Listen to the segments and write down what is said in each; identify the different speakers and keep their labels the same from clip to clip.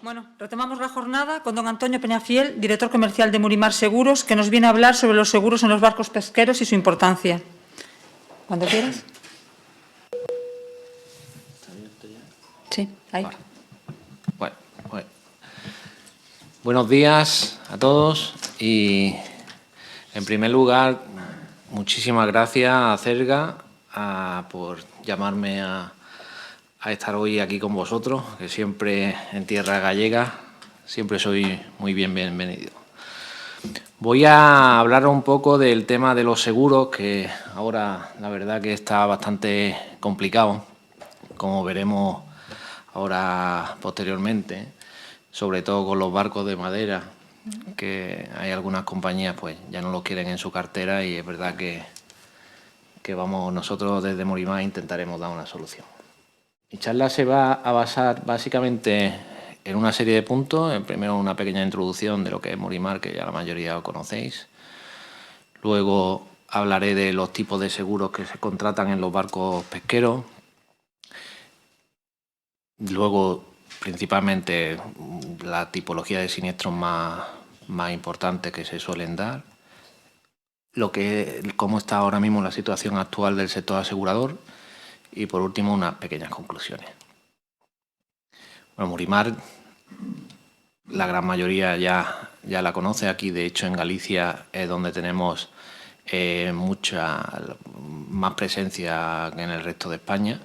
Speaker 1: Bueno, retomamos la jornada con don Antonio Peñafiel, director comercial de Murimar Seguros, que nos viene a hablar sobre los seguros en los barcos pesqueros y su importancia. Cuando quieras. Sí, ahí.
Speaker 2: Vale. Bueno. Buenos días a todos y, en primer lugar, muchísimas gracias a Cerga por llamarme a estar hoy aquí con vosotros, que siempre en tierra gallega, siempre soy muy bienvenido. Voy a hablar un poco del tema de los seguros, que ahora la verdad que está bastante complicado, como veremos ahora posteriormente, sobre todo con los barcos de madera, que hay algunas compañías pues ya no los quieren en su cartera y es verdad que vamos, nosotros desde Murimar intentaremos dar una solución. Mi charla se va a basar básicamente en una serie de puntos. Primero, una pequeña introducción de lo que es Murimar, que ya la mayoría lo conocéis. Luego hablaré de los tipos de seguros que se contratan en los barcos pesqueros. Luego, principalmente, la tipología de siniestros más importantes que se suelen dar. Cómo está ahora mismo la situación actual del sector asegurador. Y, por último, unas pequeñas conclusiones. Bueno, Murimar, la gran mayoría ya la conoce. Aquí, de hecho, en Galicia es donde tenemos mucha más presencia que en el resto de España,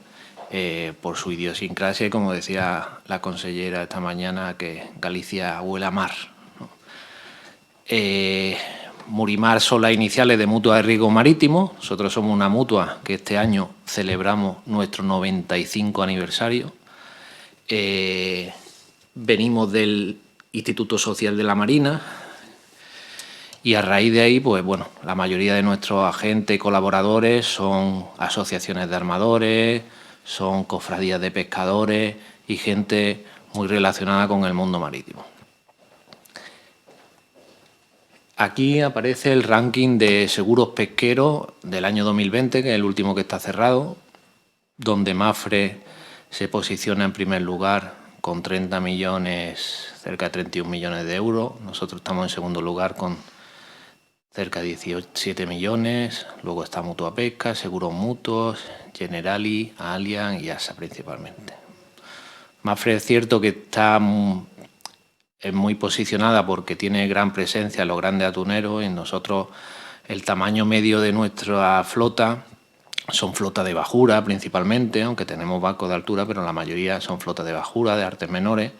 Speaker 2: por su idiosincrasia y, como decía la consellera esta mañana, que Galicia huele a mar, ¿no? Murimar son las iniciales de Mutua de Riesgo Marítimo. Nosotros somos una mutua que este año celebramos nuestro 95 aniversario. Venimos del Instituto Social de la Marina y a raíz de ahí, pues bueno, la mayoría de nuestros agentes y colaboradores son asociaciones de armadores, son cofradías de pescadores y gente muy relacionada con el mundo marítimo. Aquí aparece el ranking de seguros pesqueros del año 2020, que es el último que está cerrado, donde Mapfre se posiciona en primer lugar con 30 millones, cerca de 31 millones de euros. Nosotros estamos en segundo lugar con cerca de 17 millones. Luego está Mutua Pesca, Seguros Mutuos, Generali, Allianz y ASA principalmente. Mapfre es cierto que está muy posicionada porque tiene gran presencia en los grandes atuneros, y nosotros el tamaño medio de nuestra flota son flotas de bajura principalmente, aunque tenemos barcos de altura, pero la mayoría son flotas de bajura, de artes menores.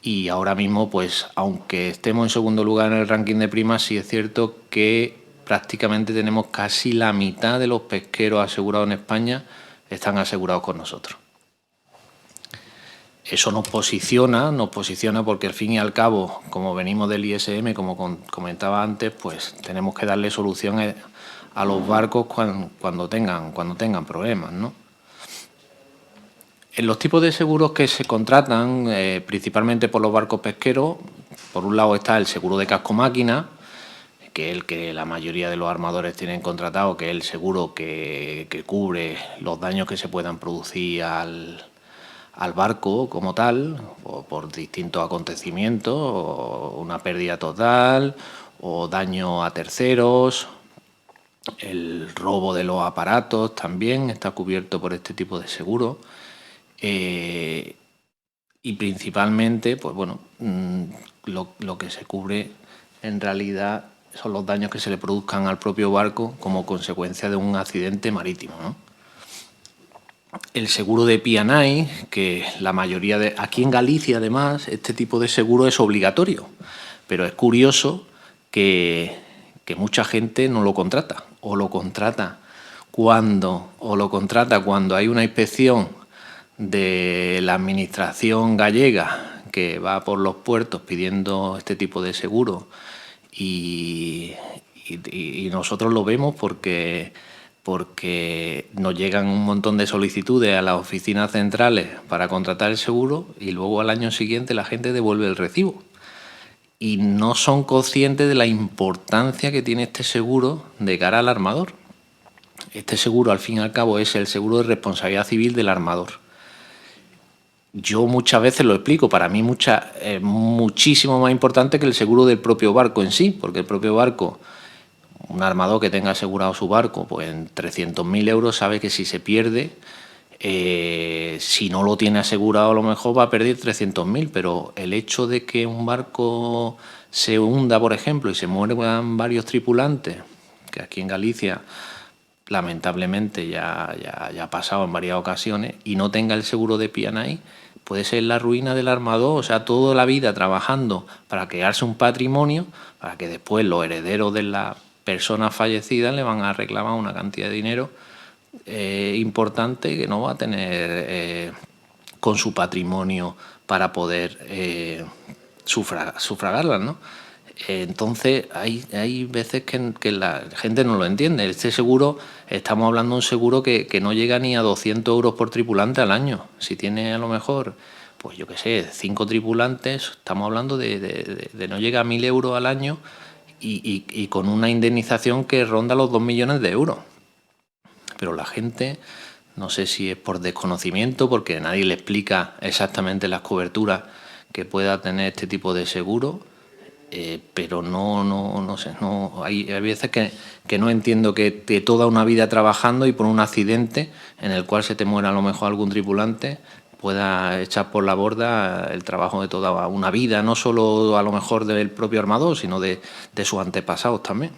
Speaker 2: Y ahora mismo, pues, aunque estemos en segundo lugar en el ranking de primas, sí es cierto que prácticamente tenemos casi la mitad de los pesqueros asegurados en España están asegurados con nosotros. Eso nos posiciona porque, al fin y al cabo, como venimos del ISM, como comentaba antes, pues tenemos que darle solución a los barcos cuando tengan problemas, ¿no? En los tipos de seguros que se contratan, principalmente por los barcos pesqueros, por un lado está el seguro de casco máquina, que es el que la mayoría de los armadores tienen contratado, que es el seguro que cubre los daños que se puedan producir al barco como tal, o por distintos acontecimientos, o una pérdida total, o daño a terceros. El robo de los aparatos también está cubierto por este tipo de seguro. Y principalmente, pues bueno, lo que se cubre en realidad son los daños que se le produzcan al propio barco como consecuencia de un accidente marítimo, ¿no? El seguro de P&I, que la mayoría aquí en Galicia, además, este tipo de seguro es obligatorio, pero es curioso que mucha gente no lo contrata, o lo contrata cuando hay una inspección de la administración gallega que va por los puertos pidiendo este tipo de seguro, y nosotros lo vemos porque nos llegan un montón de solicitudes a las oficinas centrales para contratar el seguro, y luego al año siguiente la gente devuelve el recibo. Y no son conscientes de la importancia que tiene este seguro de cara al armador. Este seguro, al fin y al cabo, es el seguro de responsabilidad civil del armador. yo muchas veces lo explico, para mí es muchísimo más importante que el seguro del propio barco en sí, porque el propio barco, un armador que tenga asegurado su barco, pues en 300.000 euros sabe que si se pierde, si no lo tiene asegurado a lo mejor va a perder 300.000, pero el hecho de que un barco se hunda, por ejemplo, y se mueran varios tripulantes, que aquí en Galicia lamentablemente ya ha pasado en varias ocasiones, y no tenga el seguro de P&I, puede ser la ruina del armador. O sea, toda la vida trabajando para crearse un patrimonio, para que después los herederos de las personas fallecidas le van a reclamar una cantidad de dinero importante que no va a tener con su patrimonio para poder sufragarlas, ¿no? Entonces, hay veces que la gente no lo entiende. Este seguro, estamos hablando de un seguro que no llega ni a 200 euros por tripulante al año. Si tiene a lo mejor, pues yo qué sé, 5 tripulantes, estamos hablando de no llega a 1.000 euros al año y con una indemnización que ronda los 2 millones de euros. Pero la gente, no sé si es por desconocimiento, porque nadie le explica exactamente las coberturas que pueda tener este tipo de seguro, pero no sé, hay veces que no entiendo que toda una vida trabajando y por un accidente en el cual se te muera a lo mejor algún tripulante pueda echar por la borda el trabajo de toda una vida, no solo a lo mejor del propio armador, sino de sus antepasados también.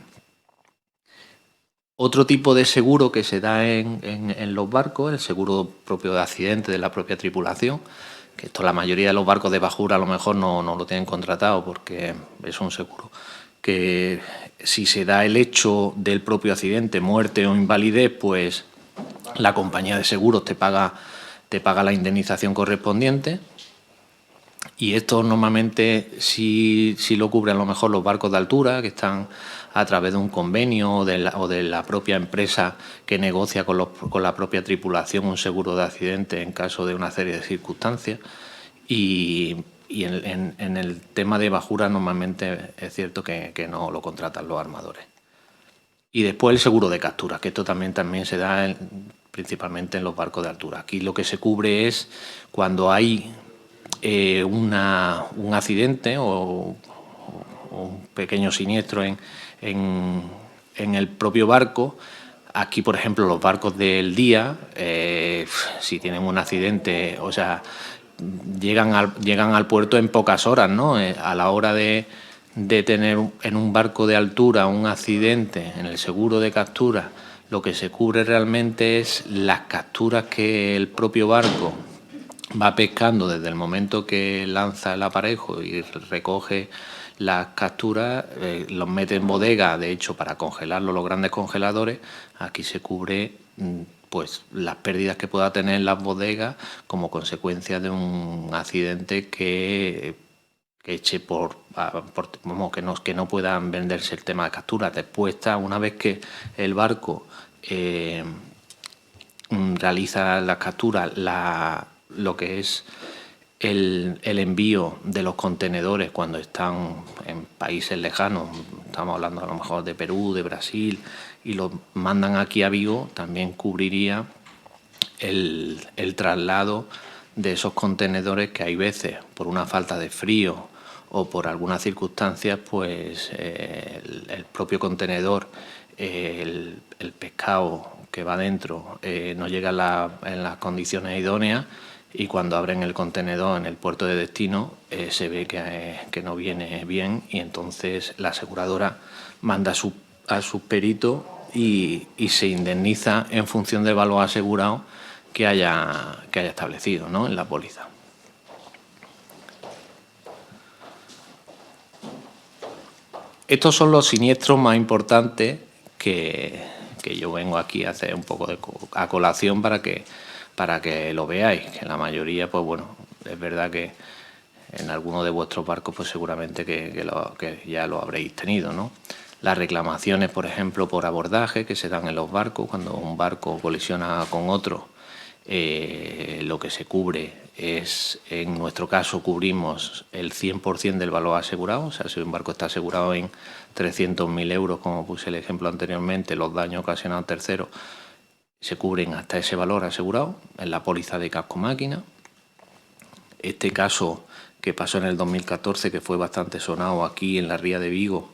Speaker 2: Otro tipo de seguro que se da en los barcos, el seguro propio de accidente de la propia tripulación, que esto la mayoría de los barcos de bajura a lo mejor no lo tienen contratado porque es un seguro que si se da el hecho del propio accidente, muerte o invalidez, pues la compañía de seguros te paga la indemnización correspondiente. Y esto normalmente sí lo cubren a lo mejor los barcos de altura, que están a través de un convenio o de la propia empresa que negocia con la propia tripulación un seguro de accidente en caso de una serie de circunstancias. Y en el tema de bajura normalmente es cierto que no lo contratan los armadores. Y después el seguro de captura, que esto también se da principalmente en los barcos de altura. Aquí lo que se cubre es cuando hay un accidente o un pequeño siniestro en el propio barco. Aquí, por ejemplo, los barcos del día, si tienen un accidente, o sea, llegan al puerto en pocas horas, ¿no? A la hora de tener en un barco de altura un accidente, en el seguro de captura, lo que se cubre realmente es las capturas que el propio barco va pescando desde el momento que lanza el aparejo y recoge las capturas, los mete en bodega, de hecho, para congelarlo, los grandes congeladores. Aquí se cubre pues las pérdidas que pueda tener las bodegas como consecuencia de un accidente que eche que no puedan venderse el tema de captura. Después está, una vez que el barco realiza las capturas, lo que es el envío de los contenedores cuando están en países lejanos, estamos hablando a lo mejor de Perú, de Brasil, y los mandan aquí a Vigo, también cubriría el traslado de esos contenedores que hay veces, por una falta de frío o por algunas circunstancias, pues el propio contenedor, el pescado que va dentro no llega en las condiciones idóneas, y cuando abren el contenedor en el puerto de destino se ve que no viene bien, y entonces la aseguradora manda a sus peritos y se indemniza en función del valor asegurado que haya establecido, ¿no?, en la póliza. Estos son los siniestros más importantes que yo vengo aquí a hacer un poco a colación para que lo veáis, que la mayoría, pues bueno, es verdad que en alguno de vuestros barcos pues seguramente que ya lo habréis tenido, ¿no? Las reclamaciones, por ejemplo, por abordaje que se dan en los barcos, cuando un barco colisiona con otro, lo que se cubre es, en nuestro caso, cubrimos el 100% del valor asegurado. O sea, si un barco está asegurado en 300.000 euros, como puse el ejemplo anteriormente, los daños ocasionados a terceros se cubren hasta ese valor asegurado en la póliza de casco máquina. este caso que pasó en el 2014, que fue bastante sonado aquí en la ría de Vigo,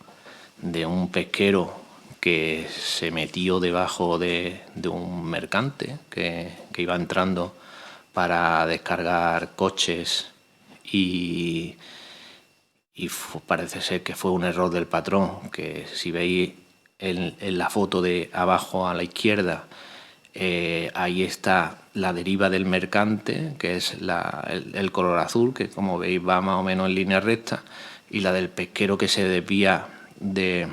Speaker 2: de un pesquero que se metió debajo de un mercante que iba entrando para descargar coches y parece ser que fue un error del patrón, que si veis en la foto de abajo a la izquierda, ahí está la deriva del mercante, que es el color azul, que como veis va más o menos en línea recta, y la del pesquero que se desvía de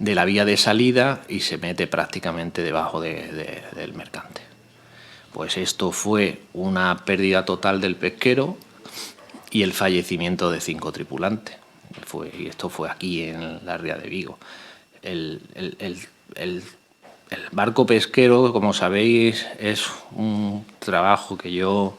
Speaker 2: la vía de salida y se mete prácticamente debajo del mercante. Pues esto fue una pérdida total del pesquero y el fallecimiento de 5 tripulantes. Y esto fue aquí en la ría de Vigo. El barco pesquero, como sabéis, es un trabajo que yo,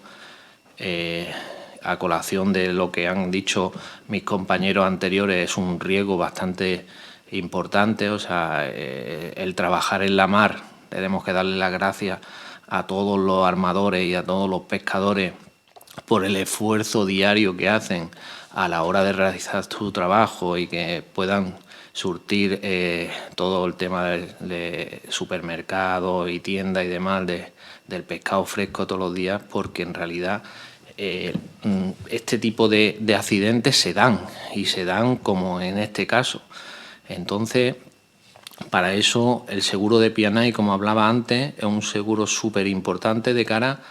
Speaker 2: a colación de lo que han dicho mis compañeros anteriores, es un riesgo bastante importante. O sea, el trabajar en la mar, tenemos que darle las gracias a todos los armadores y a todos los pescadores por el esfuerzo diario que hacen a la hora de realizar su trabajo y que puedan surtir todo el tema de supermercados y tiendas y demás del pescado fresco todos los días, porque en realidad este tipo de accidentes se dan, y se dan como en este caso. Entonces, para eso el seguro de P&I, como hablaba antes, es un seguro súper importante de cara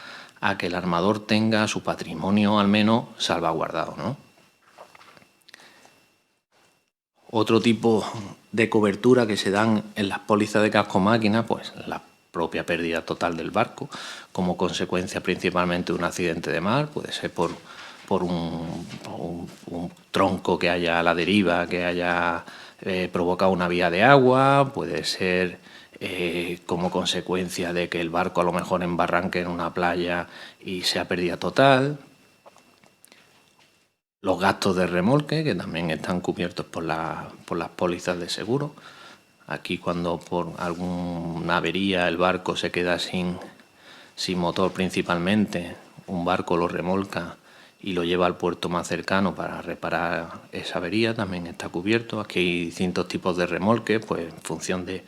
Speaker 2: a que el armador tenga su patrimonio al menos salvaguardado, ¿no? Otro tipo de cobertura que se dan en las pólizas de casco máquina, pues la propia pérdida total del barco, como consecuencia principalmente de un accidente de mar, puede ser por un tronco que haya a la deriva, que haya provocado una vía de agua, puede ser como consecuencia de que el barco a lo mejor embarranque en una playa y sea pérdida total. Los gastos de remolque, que también están cubiertos por las pólizas de seguro. Aquí, cuando por alguna avería el barco se queda sin motor principalmente, un barco lo remolca y lo lleva al puerto más cercano para reparar esa avería, también está cubierto. Aquí hay distintos tipos de remolque, pues en función de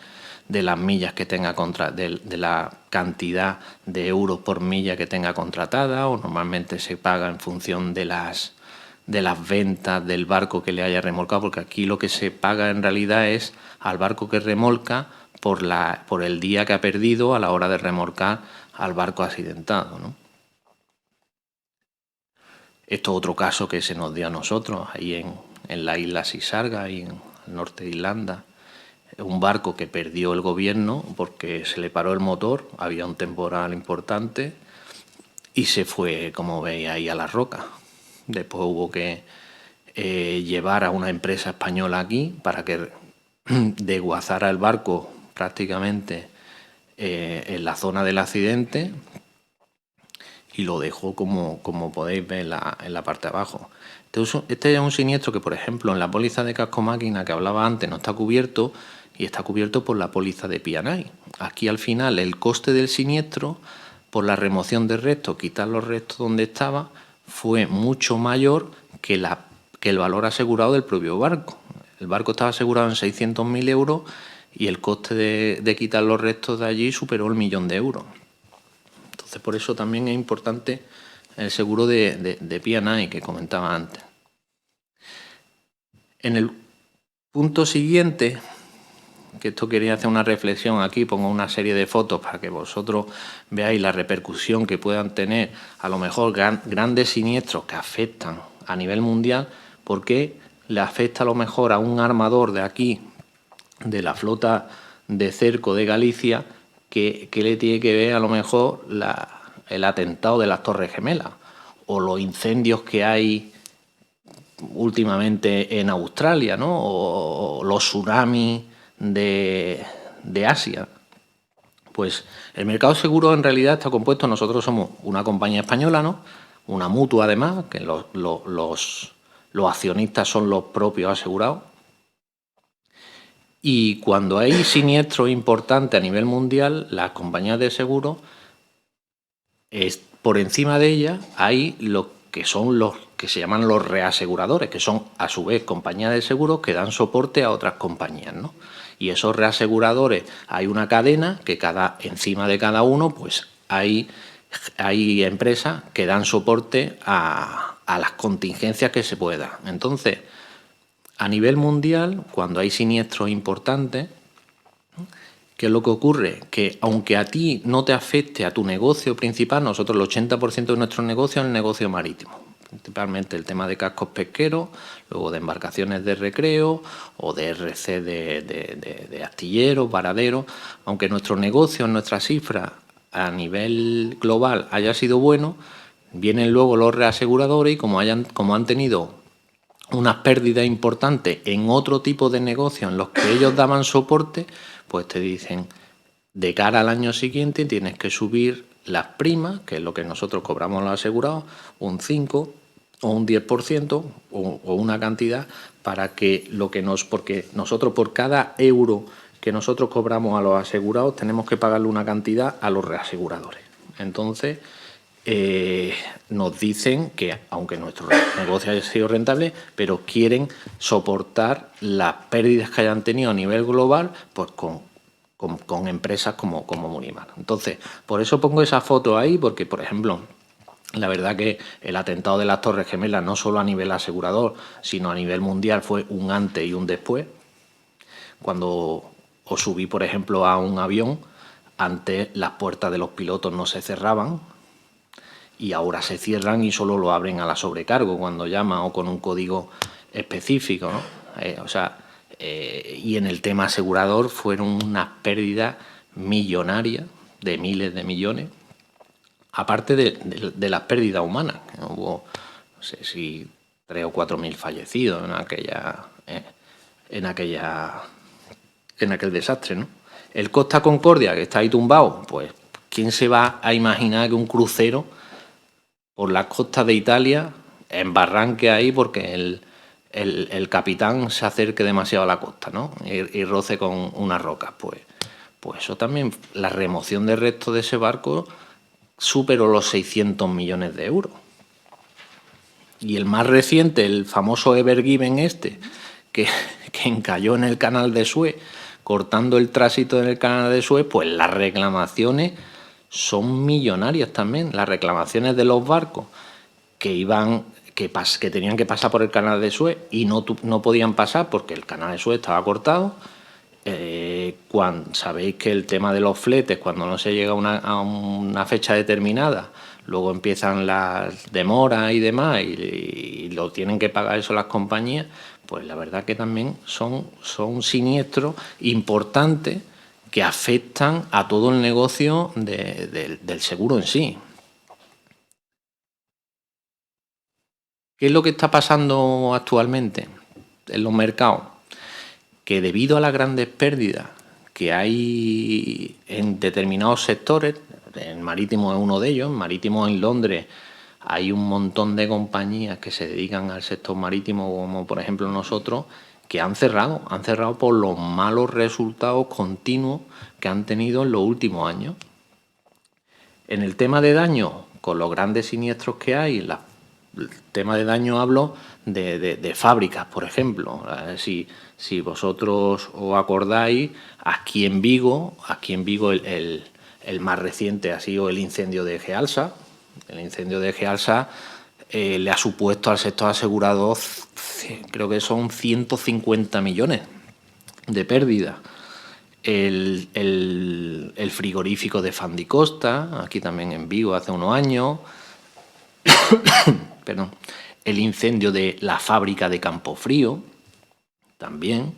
Speaker 2: las millas que tenga de la cantidad de euros por milla que tenga contratada, o normalmente se paga en función de las ventas del barco que le haya remolcado, porque aquí lo que se paga en realidad es al barco que remolca por el día que ha perdido a la hora de remolcar al barco accidentado, ¿no? Esto es otro caso que se nos dio a nosotros, ahí en la isla Sisarga, ahí en el norte de Irlanda. Un barco que perdió el gobierno porque se le paró el motor, había un temporal importante y se fue, como veis ahí, a la roca. Después hubo que llevar a una empresa española aquí para que desguazara el barco prácticamente en la zona del accidente, y lo dejó como podéis ver en la parte de abajo. Este es un siniestro que, por ejemplo, en la póliza de casco máquina que hablaba antes no está cubierto, y está cubierto por la póliza de P&I. Aquí al final el coste del siniestro por la remoción de restos, quitar los restos donde estaba, fue mucho mayor que el valor asegurado del propio barco. El barco estaba asegurado en 600.000 euros y el coste de quitar los restos de allí superó el 1.000.000 de euros. Entonces, por eso también es importante el seguro de P&I que comentaba antes. En el punto siguiente, que esto quería hacer una reflexión aquí, pongo una serie de fotos para que vosotros veáis la repercusión que puedan tener a lo mejor grandes siniestros que afectan a nivel mundial, porque le afecta a lo mejor a un armador de aquí, de la flota de cerco de Galicia, que le tiene que ver a lo mejor el atentado de las Torres Gemelas o los incendios que hay últimamente en Australia, ¿no? O los tsunamis de Asia. Pues el mercado seguro en realidad está compuesto, nosotros somos una compañía española, ¿no? Una mutua además, que los accionistas son los propios asegurados. Y cuando hay siniestros importantes a nivel mundial, las compañías de seguro por encima de ella hay lo que son los que se llaman los reaseguradores, que son a su vez compañías de seguros que dan soporte a otras compañías, ¿no? Y esos reaseguradores, hay una cadena que encima de cada uno pues hay empresas que dan soporte a las contingencias que se puedan. Entonces, a nivel mundial, cuando hay siniestros importantes, ¿qué es lo que ocurre? Que aunque a ti no te afecte a tu negocio principal, nosotros el 80% de nuestro negocio es el negocio marítimo. Principalmente el tema de cascos pesqueros, luego de embarcaciones de recreo o de RC de astilleros, varaderos. Aunque nuestro negocio, nuestra cifra a nivel global haya sido bueno, vienen luego los reaseguradores y como han tenido unas pérdidas importantes en otro tipo de negocio en los que ellos daban soporte, pues te dicen, de cara al año siguiente tienes que subir las primas, que es lo que nosotros cobramos a los asegurados, un 5 o un 10% o una cantidad para que porque nosotros por cada euro que nosotros cobramos a los asegurados tenemos que pagarle una cantidad a los reaseguradores. Entonces, nos dicen que, aunque nuestro negocio haya sido rentable, pero quieren soportar las pérdidas que hayan tenido a nivel global, pues con empresas como Murimar. Entonces, por eso pongo esa foto ahí, porque, por ejemplo, la verdad que el atentado de las Torres Gemelas, no solo a nivel asegurador, sino a nivel mundial, fue un antes y un después. Cuando os subí, por ejemplo, a un avión, antes las puertas de los pilotos no se cerraban y ahora se cierran y solo lo abren a la sobrecargo cuando llaman o con un código específico, ¿no? Y en el tema asegurador fueron unas pérdidas millonarias de miles de millones, aparte de las pérdidas humanas. Hubo, no sé si 3.000 o 4.000 fallecidos en aquel desastre, ¿no? El Costa Concordia, que está ahí tumbado, pues ¿quién se va a imaginar que un crucero por las costas de Italia embarranque ahí porque el capitán se acerque demasiado a la costa, ¿no? Y roce con unas rocas? Pues eso también, la remoción de restos de ese barco superó los 600 millones de euros. Y el más reciente, el famoso Ever Given que encalló en el canal de Suez, cortando el tránsito en el canal de Suez, pues las reclamaciones son millonarias también. Las reclamaciones de los barcos que tenían que pasar por el canal de Suez y no podían pasar porque el canal de Suez estaba cortado. Sabéis que el tema de los fletes, cuando no se llega a una fecha determinada, luego empiezan las demoras y demás y lo tienen que pagar eso las compañías, pues la verdad que también son siniestros importantes que afectan a todo el negocio del seguro en sí. ¿Qué es lo que está pasando actualmente en los mercados? Que debido a las grandes pérdidas que hay en determinados sectores, el marítimo es uno de ellos, marítimo en Londres hay un montón de compañías que se dedican al sector marítimo, como por ejemplo nosotros, que han cerrado por los malos resultados continuos que han tenido en los últimos años. En el tema de daño, con los grandes siniestros que hay, el tema de daño hablo de fábricas, por ejemplo. Si vosotros os acordáis, aquí en Vigo el más reciente ha sido el incendio de Gealsa. El incendio de Gealsa le ha supuesto al sector asegurador, creo que son 150 millones de pérdidas. El frigorífico de Fandicosta, aquí también en Vigo hace unos años. Perdón. El incendio de la fábrica de Campofrío, también.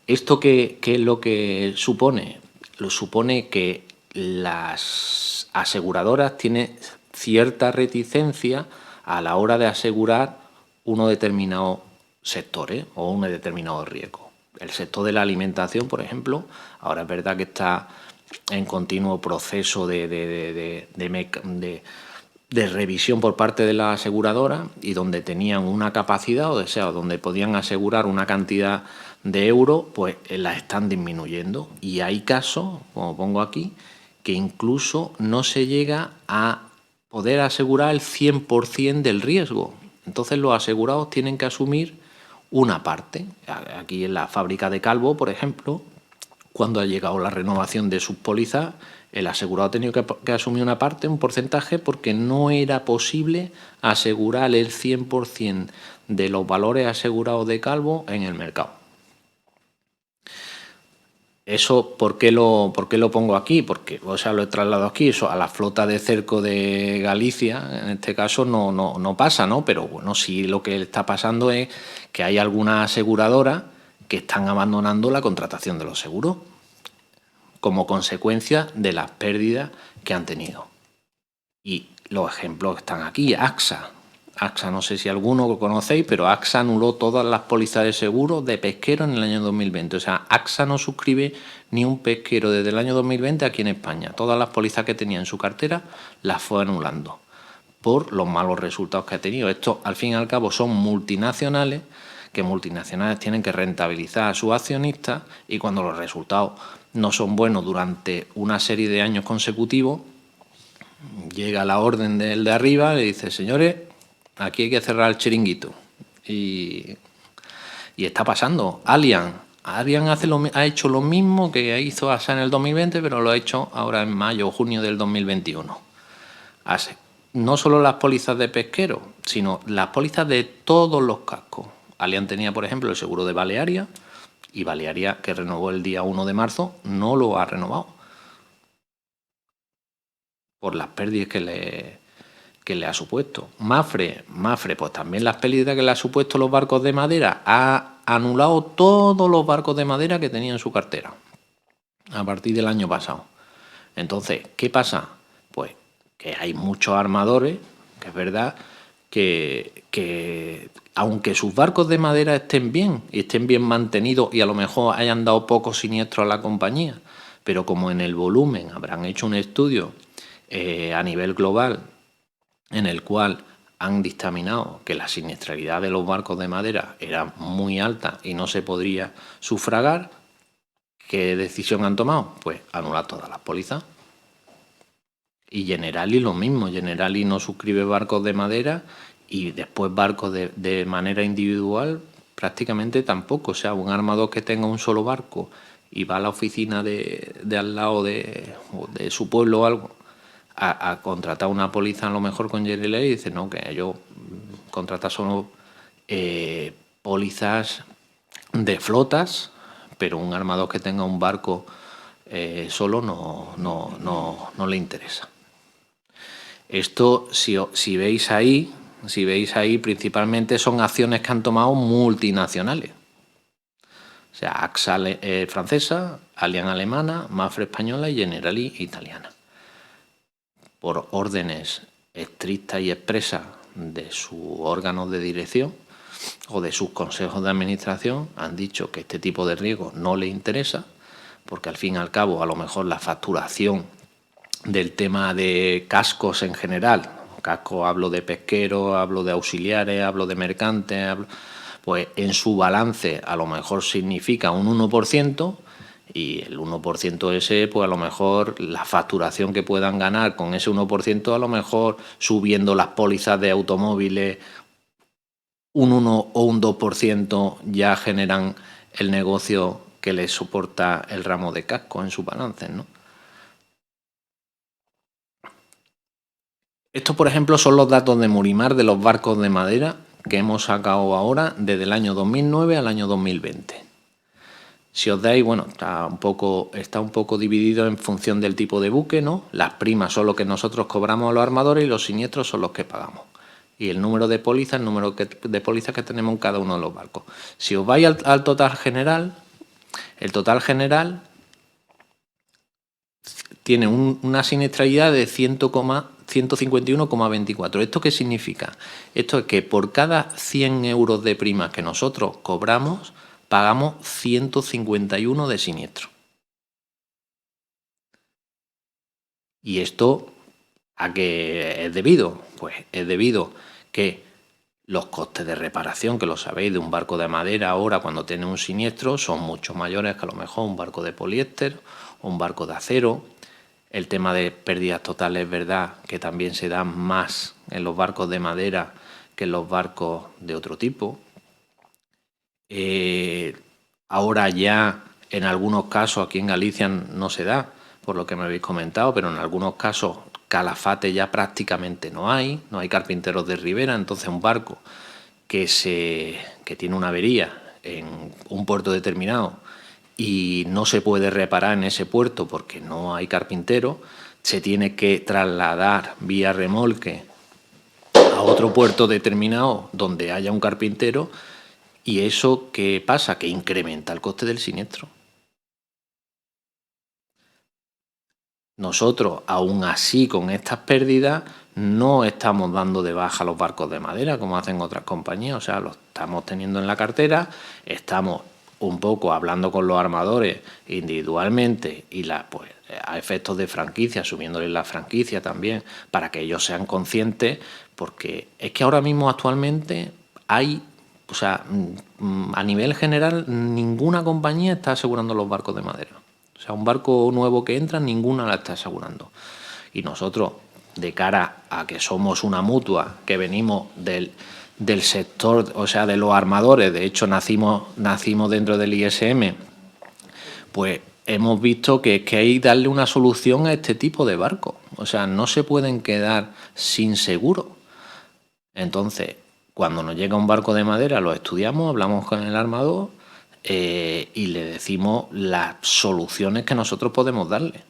Speaker 2: ¿Esto qué es lo que supone? Lo supone que las aseguradoras tienen cierta reticencia a la hora de asegurar unos determinados sectores o un determinado riesgo. El sector de la alimentación, por ejemplo, ahora es verdad que está en continuo proceso de revisión por parte de la aseguradora y donde tenían una capacidad, donde podían asegurar una cantidad de euros, pues la están disminuyendo. Y hay casos, como pongo aquí, que incluso no se llega a poder asegurar el 100% del riesgo. Entonces los asegurados tienen que asumir una parte. Aquí en la fábrica de Calvo, por ejemplo, cuando ha llegado la renovación de sus pólizas, el asegurado ha tenido que asumir una parte, un porcentaje, porque no era posible asegurar el 100% de los valores asegurados de Calvo en el mercado. Eso, ¿por qué lo pongo aquí? Porque, o sea, lo he trasladado aquí, eso a la flota de cerco de Galicia, en este caso no pasa, ¿no? Pero bueno, sí lo que está pasando es que hay algunas aseguradoras que están abandonando la contratación de los seguros como consecuencia de las pérdidas que han tenido. Y los ejemplos están aquí. AXA, no sé si alguno lo conocéis, pero AXA anuló todas las pólizas de seguro de pesquero en el año 2020. O sea, AXA no suscribe ni un pesquero desde el año 2020 aquí en España. Todas las pólizas que tenía en su cartera las fue anulando por los malos resultados que ha tenido. Esto, al fin y al cabo, son multinacionales, que multinacionales tienen que rentabilizar a sus accionistas, y cuando los resultados no son buenos durante una serie de años consecutivos, llega la orden del de arriba y le dice: señores, aquí hay que cerrar el chiringuito. Y está pasando. Allianz ha hecho lo mismo que hizo AXA en el 2020, pero lo ha hecho ahora en mayo o junio del 2021. No solo las pólizas de pesquero, sino las pólizas de todos los cascos. Allianz tenía, por ejemplo, el seguro de Balearia, y Balearia, que renovó el día 1 de marzo, no lo ha renovado por las pérdidas que le ha supuesto. Mafre, pues también las pérdidas que le ha supuesto los barcos de madera. Ha anulado todos los barcos de madera que tenía en su cartera a partir del año pasado. Entonces, ¿qué pasa? Pues que hay muchos armadores, que es verdad, que aunque sus barcos de madera estén bien y estén bien mantenidos y a lo mejor hayan dado pocos siniestros a la compañía, pero como en el volumen habrán hecho un estudio a nivel global en el cual han dictaminado que la siniestralidad de los barcos de madera era muy alta y no se podría sufragar, ¿qué decisión han tomado? Pues anular todas las pólizas. Y Generali lo mismo. Generali no suscribe barcos de madera, y después barcos de manera individual prácticamente tampoco. O sea, un armador que tenga un solo barco y va a la oficina de al lado de su pueblo o algo a contratar una póliza a lo mejor con Generali, y dice: no, que yo contrata solo pólizas de flotas, pero un armador que tenga un barco solo no le interesa. Esto, si veis ahí, principalmente son acciones que han tomado multinacionales. O sea, AXA francesa, Allianz alemana, Mafre española y Generali italiana. Por órdenes estrictas y expresas de sus órganos de dirección o de sus consejos de administración, han dicho que este tipo de riesgo no les interesa, porque al fin y al cabo, a lo mejor la facturación del tema de cascos en general, casco, hablo de pesqueros, hablo de auxiliares, hablo de mercantes, pues en su balance a lo mejor significa un 1%, y el 1% ese, pues a lo mejor la facturación que puedan ganar con ese 1%, a lo mejor subiendo las pólizas de automóviles un 1 o un 2%, ya generan el negocio que les soporta el ramo de casco en sus balances, ¿no? Estos, por ejemplo, son los datos de Murimar de los barcos de madera que hemos sacado ahora desde el año 2009 al año 2020. Si os dais, bueno, está un poco dividido en función del tipo de buque, ¿no? Las primas son lo que nosotros cobramos a los armadores y los siniestros son los que pagamos. Y el número de pólizas, de pólizas que tenemos en cada uno de los barcos. Si os vais al total general, el total general tiene una siniestralidad de 151,24. ¿Esto qué significa? Esto es que por cada 100 euros de primas que nosotros cobramos, pagamos 151 de siniestro. ¿Y esto a qué es debido? Pues es debido que los costes de reparación, que lo sabéis, de un barco de madera ahora cuando tiene un siniestro son mucho mayores que a lo mejor un barco de poliéster o un barco de acero. El tema de pérdidas totales es verdad que también se da más en los barcos de madera que en los barcos de otro tipo. Ahora ya en algunos casos aquí en Galicia no se da, por lo que me habéis comentado, pero en algunos casos Calafate ya prácticamente no hay carpinteros de ribera, entonces un barco que tiene una avería en un puerto determinado y no se puede reparar en ese puerto porque no hay carpintero, se tiene que trasladar vía remolque a otro puerto determinado donde haya un carpintero. ¿Y eso qué pasa? Que incrementa el coste del siniestro. Nosotros, aún así, con estas pérdidas, no estamos dando de baja los barcos de madera como hacen otras compañías, o sea, los estamos teniendo en la cartera, estamos un poco hablando con los armadores individualmente y pues, a efectos de franquicia, asumiéndoles la franquicia también, para que ellos sean conscientes, porque es que ahora mismo actualmente hay, o sea, a nivel general, ninguna compañía está asegurando los barcos de madera. O sea, un barco nuevo que entra, ninguna la está asegurando. Y nosotros, de cara a que somos una mutua, que venimos del sector, o sea, de los armadores, de hecho nacimos dentro del ISM, pues hemos visto que hay que darle una solución a este tipo de barcos. O sea, no se pueden quedar sin seguro. Entonces, cuando nos llega un barco de madera, lo estudiamos, hablamos con el armador y le decimos las soluciones que nosotros podemos darle,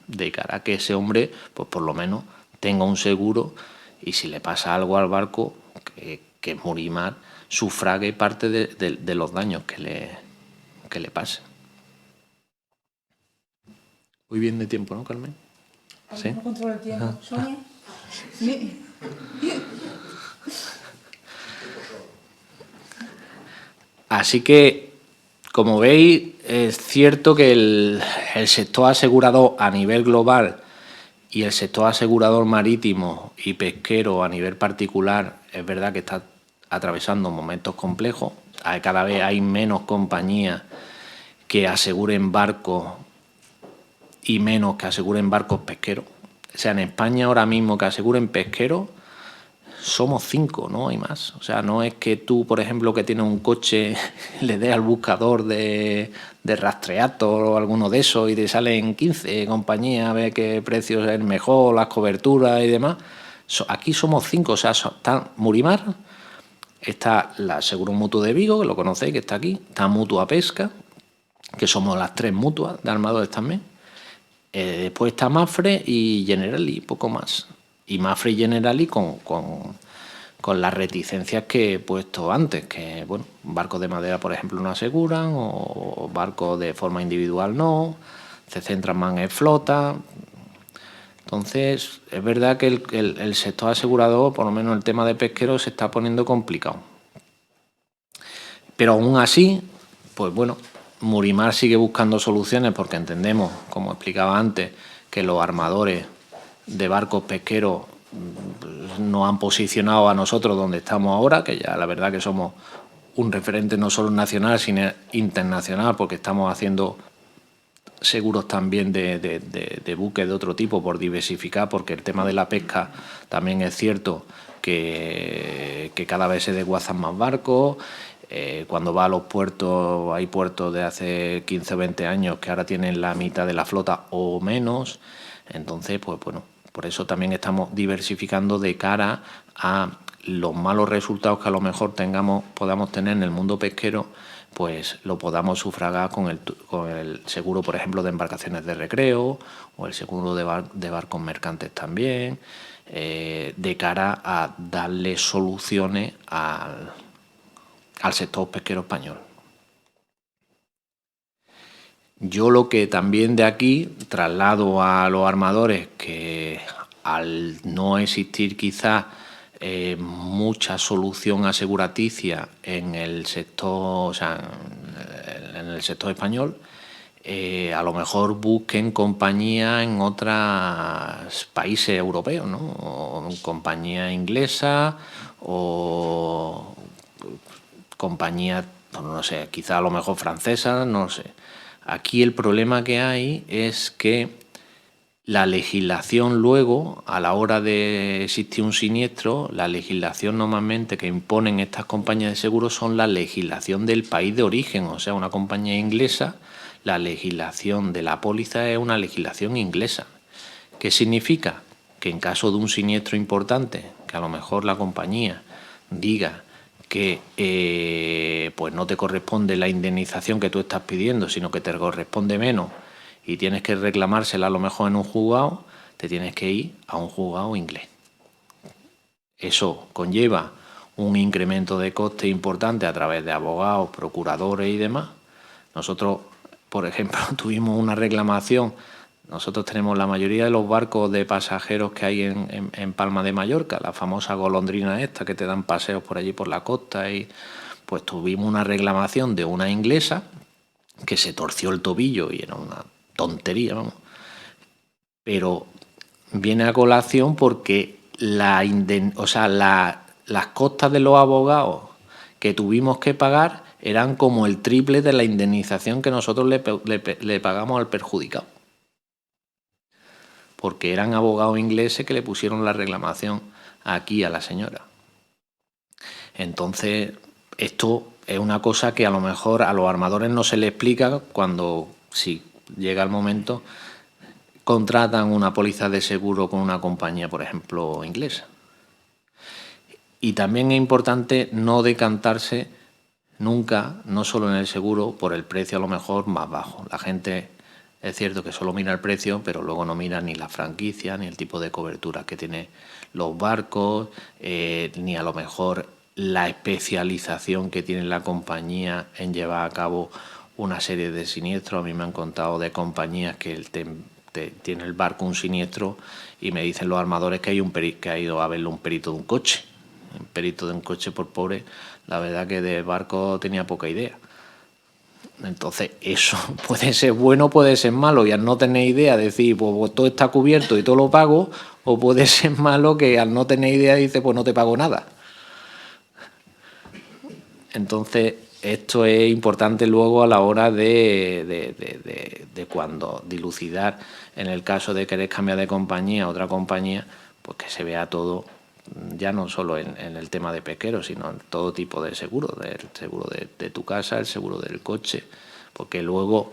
Speaker 2: de cara a que ese hombre, pues por lo menos, tenga un seguro y si le pasa algo al barco, que Murimar sufrague parte de los daños que le pasen. Muy bien de tiempo, ¿no, Carmen?
Speaker 1: ¿Sí? No controla el tiempo. ¿Sonia? Sí.
Speaker 2: Así que, como veis, es cierto que el sector asegurador a nivel global y el sector asegurador marítimo y pesquero a nivel particular es verdad que está atravesando momentos complejos. Cada vez hay menos compañías que aseguren barcos y menos que aseguren barcos pesqueros. O sea, en España ahora mismo que aseguren pesqueros somos 5, no hay más. O sea, no es que tú, por ejemplo, que tienes un coche, le des al buscador de Rastreator o alguno de esos y te salen 15 compañías, a ver qué precio es el mejor, las coberturas y demás. Aquí somos 5, o sea, está Murimar, está la Seguro Mutuo de Vigo, que lo conocéis, que está aquí, está Mutua Pesca, que somos las 3 mutuas de armadores también. Después está Mafre y Generali, poco más. Y Mafre y Generali con las reticencias que he puesto antes, que bueno, barcos de madera, por ejemplo, no aseguran, o barcos de forma individual no, se centran más en flota. Entonces, es verdad que el sector asegurador, por lo menos el tema de pesqueros, se está poniendo complicado. Pero aún así, pues bueno, Murimar sigue buscando soluciones porque entendemos, como explicaba antes, que los armadores de barcos pesqueros nos han posicionado a nosotros donde estamos ahora, que ya la verdad que somos un referente no solo nacional, sino internacional, porque estamos haciendo seguros también de buques de otro tipo por diversificar, porque el tema de la pesca también es cierto que cada vez se desguazan más barcos. Cuando va a los puertos, hay puertos de hace 15 o 20 años que ahora tienen la mitad de la flota o menos. Entonces, pues bueno, por eso también estamos diversificando de cara a los malos resultados que a lo mejor podamos tener en el mundo pesquero, pues lo podamos sufragar con el seguro, por ejemplo, de embarcaciones de recreo o el seguro de barcos mercantes también, de cara a darle soluciones al sector pesquero español. Yo lo que también de aquí traslado a los armadores, que al no existir quizás mucha solución aseguraticia en el sector, o sea, en el sector español, a lo mejor busquen compañía en otros países europeos, ¿no? O compañía inglesa o compañía, no sé, quizá a lo mejor francesa, no sé. Aquí el problema que hay es que La legislación luego, a la hora de existir un siniestro, la legislación normalmente que imponen estas compañías de seguros son la legislación del país de origen. O sea, una compañía inglesa, la legislación de la póliza es una legislación inglesa. ¿Qué significa? Que en caso de un siniestro importante, que a lo mejor la compañía diga que pues no te corresponde la indemnización que tú estás pidiendo, sino que te corresponde menos, y tienes que reclamársela a lo mejor en un juzgado, te tienes que ir a un juzgado inglés. Eso conlleva un incremento de coste importante a través de abogados, procuradores y demás. Nosotros, por ejemplo, tuvimos una reclamación. Nosotros tenemos la mayoría de los barcos de pasajeros que hay en Palma de Mallorca, la famosa golondrina esta que te dan paseos por allí por la costa, y pues tuvimos una reclamación de una inglesa que se torció el tobillo y era una tontería, vamos. Pero viene a colación porque las costas de los abogados que tuvimos que pagar eran como el triple de la indemnización que nosotros le pagamos al perjudicado. Porque eran abogados ingleses que le pusieron la reclamación aquí a la señora. Entonces, esto es una cosa que a lo mejor a los armadores no se les explica cuando, si llega el momento, contratan una póliza de seguro con una compañía, por ejemplo, inglesa. Y también es importante no decantarse nunca, no solo en el seguro, por el precio a lo mejor más bajo. La gente, es cierto que solo mira el precio, pero luego no mira ni la franquicia, ni el tipo de cobertura que tienen los barcos, ni a lo mejor la especialización que tiene la compañía en llevar a cabo una serie de siniestros. A mí me han contado de compañías que tiene el barco un siniestro y me dicen los armadores que ha ido a verlo un perito de un coche. Un perito de un coche, por pobre, la verdad que de barco tenía poca idea. Entonces, eso puede ser bueno, puede ser malo, y al no tener idea decir, pues todo está cubierto y todo lo pago, o puede ser malo que al no tener idea dice, pues no te pago nada. Entonces, esto es importante luego a la hora de cuando dilucidar, en el caso de querer cambiar de compañía a otra compañía, pues que se vea todo, ya no solo en el tema de pesqueros, sino en todo tipo de seguro, el seguro de tu casa, el seguro del coche, porque luego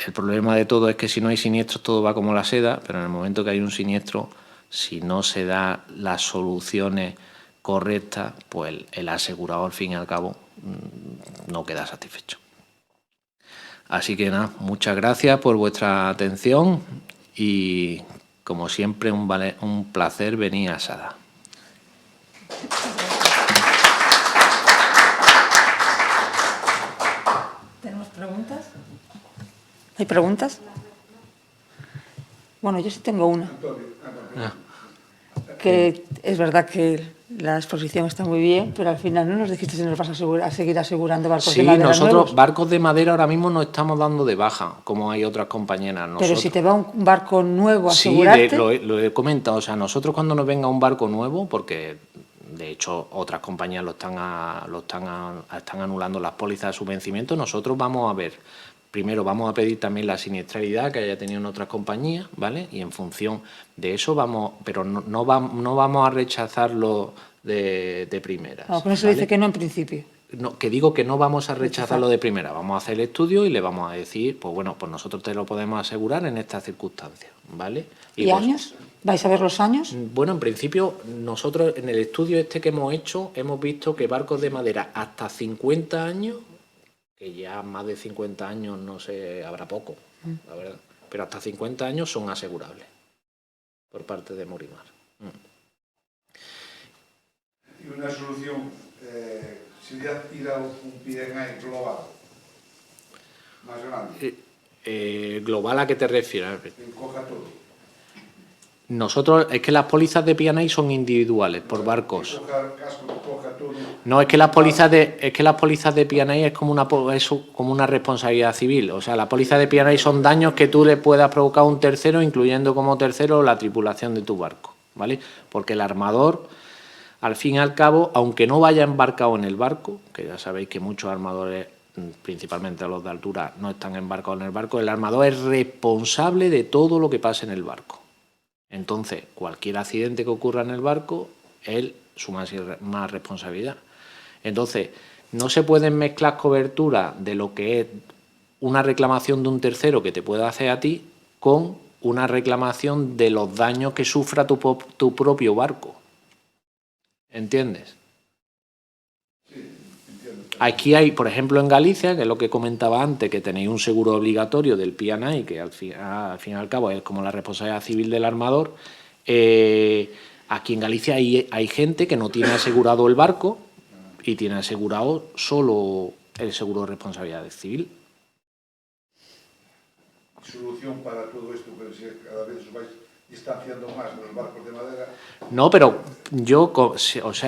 Speaker 2: el problema de todo es que si no hay siniestros todo va como la seda, pero en el momento que hay un siniestro, si no se da las soluciones correctas, pues el asegurado al fin y al cabo no queda satisfecho. Así que nada, muchas gracias por vuestra atención y como siempre un placer venir a Sada.
Speaker 1: ¿Tenemos preguntas? ¿Hay preguntas? Bueno, yo sí tengo una. Que es verdad que la exposición está muy bien, pero al final no nos dijiste si nos vas a seguir asegurando barcos de madera
Speaker 2: nosotros
Speaker 1: nuevos.
Speaker 2: Barcos de madera ahora mismo no estamos dando de baja, como hay otras compañeras.
Speaker 1: Pero si te va un barco nuevo a asegurarte...
Speaker 2: Sí, lo he comentado. O sea, nosotros cuando nos venga un barco nuevo, porque de hecho otras compañías están anulando las pólizas de su vencimiento, nosotros vamos a ver. Primero vamos a pedir también la siniestralidad que haya tenido en otras compañías, ¿vale? Y en función de eso vamos, pero no vamos a rechazarlo de primera.
Speaker 1: No, con eso ¿vale? Dice que no en principio.
Speaker 2: No, que digo que no vamos a rechazarlo de primera, vamos a hacer el estudio y le vamos a decir, pues bueno, pues nosotros te lo podemos asegurar en estas circunstancias, ¿vale?
Speaker 1: ¿Y pues, años? ¿Vais a ver los años?
Speaker 2: Bueno, en principio, nosotros en el estudio que hemos hecho, hemos visto que barcos de madera hasta 50 años, que ya más de 50 años no sé, habrá poco, la verdad, pero hasta 50 años son asegurables por parte de Morimar.
Speaker 3: Y una solución, sería ir a un P&I global, más grande.
Speaker 2: ¿Global a qué te refieres?
Speaker 3: Que coja todo.
Speaker 2: Nosotros, es que las pólizas de P&I son individuales, por barcos.
Speaker 3: Coja todo.
Speaker 2: No, es que las pólizas de P&I es como una responsabilidad civil. O sea, las pólizas de P&I son daños que tú le puedas provocar a un tercero, incluyendo como tercero la tripulación de tu barco, ¿vale? Porque el armador, al fin y al cabo, aunque no vaya embarcado en el barco, que ya sabéis que muchos armadores principalmente los de altura, no están embarcados en el barco, el armador es responsable de todo lo que pase en el barco. Entonces, cualquier accidente que ocurra en el barco, él su más responsabilidad. Entonces, no se pueden mezclar cobertura de lo que es una reclamación de un tercero que te pueda hacer a ti con una reclamación de los daños que sufra tu propio barco. ¿Entiendes? Aquí hay, por ejemplo, en Galicia, que es lo que comentaba antes, que tenéis un seguro obligatorio del P&I, que al fin y al cabo es como la responsabilidad civil del armador. Aquí en Galicia hay gente que no tiene asegurado el barco y tiene asegurado solo el seguro de responsabilidad civil.
Speaker 3: Solución para todo esto, que si cada vez os vais distanciando más de los barcos de madera.
Speaker 2: No, pero yo,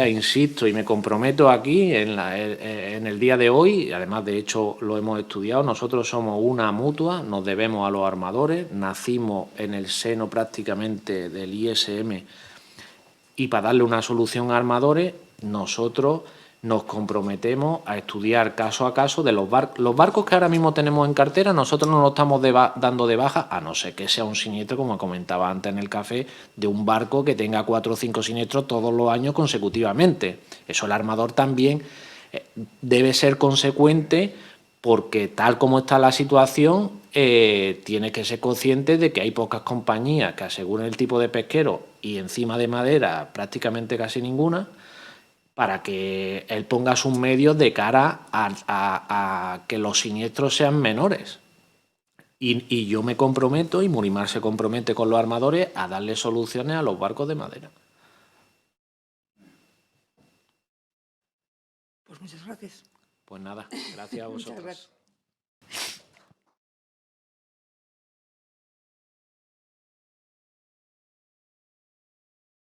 Speaker 2: insisto y me comprometo aquí en el día de hoy, y además de hecho lo hemos estudiado, nosotros somos una mutua, nos debemos a los armadores, nacimos en el seno prácticamente del ISM y para darle una solución a armadores, nosotros nos comprometemos a estudiar caso a caso de los barcos. Los barcos que ahora mismo tenemos en cartera, nosotros no los estamos dando de baja, a no ser que sea un siniestro, como comentaba antes en el café, de un barco que tenga 4 o 5 siniestros todos los años consecutivamente. Eso el armador también debe ser consecuente, porque tal como está la situación, tiene que ser consciente de que hay pocas compañías que aseguren el tipo de pesquero y encima de madera prácticamente casi ninguna, para que él ponga sus medios de cara a que los siniestros sean menores. Y yo me comprometo, y Murimar se compromete con los armadores, a darle soluciones a los barcos de madera.
Speaker 1: Pues muchas gracias.
Speaker 2: Pues nada, gracias a vosotros.
Speaker 1: Muchas gracias.